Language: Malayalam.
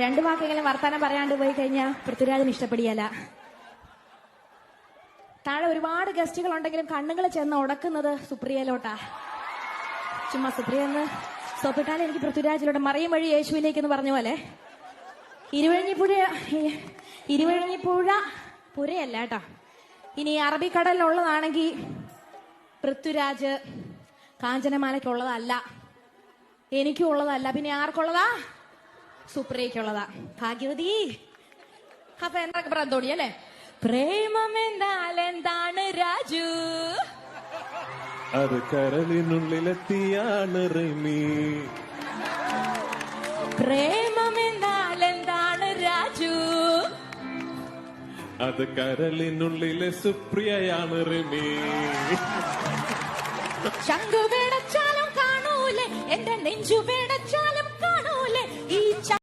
രണ്ടു വാക്കെങ്കിലും വർത്താനം പറയാണ്ട് പോയി കഴിഞ്ഞാൽ പൃഥ്വിരാജിന് ഇഷ്ടപ്പെടിയല്ല. താഴെ ഒരുപാട് ഗസ്റ്റുകൾ ഉണ്ടെങ്കിലും കണ്ണുകൾ ചെന്ന് ഉടക്കുന്നത് സുപ്രിയയിലോട്ടാ. ചുമ്മാ സുപ്രിയ എന്ന് സോപ്പിട്ടാലും എനിക്ക് പൃഥ്വിരാജിലോട്ട് മറിയും വഴി യേശുവിലേക്ക് എന്ന് പറഞ്ഞ പോലെ ഇരുവഴിഞ്ഞിപ്പുഴ പുരയല്ല കേട്ടോ. ഇനി അറബിക്കടലിലുള്ളതാണെങ്കിൽ പൃഥ്വിരാജ് കാഞ്ചനമാലയ്ക്കുള്ളതല്ല, എനിക്കും ഉള്ളതല്ല, പിന്നെ ആർക്കുള്ളതാ? സുപ്രിയക്കുള്ളതാ. ഭാഗ്യവതി. അപ്പൊ എന്തൊക്കെ പ്രാന്തോടി അല്ലേ? പ്രേമം എന്നാൽ എന്താണ് രാജു? അത് കരളിനുള്ളിലെത്തിയാണ് റിമി. പ്രേമം എന്നാൽ എന്താണ് രാജു? അത് കരളിനുള്ളിലെ സുപ്രിയയാണ് റിമി. ശംഖു പേടച്ചാലും കാണൂലേ, എന്റെ നെഞ്ചു പേടച്ചാലും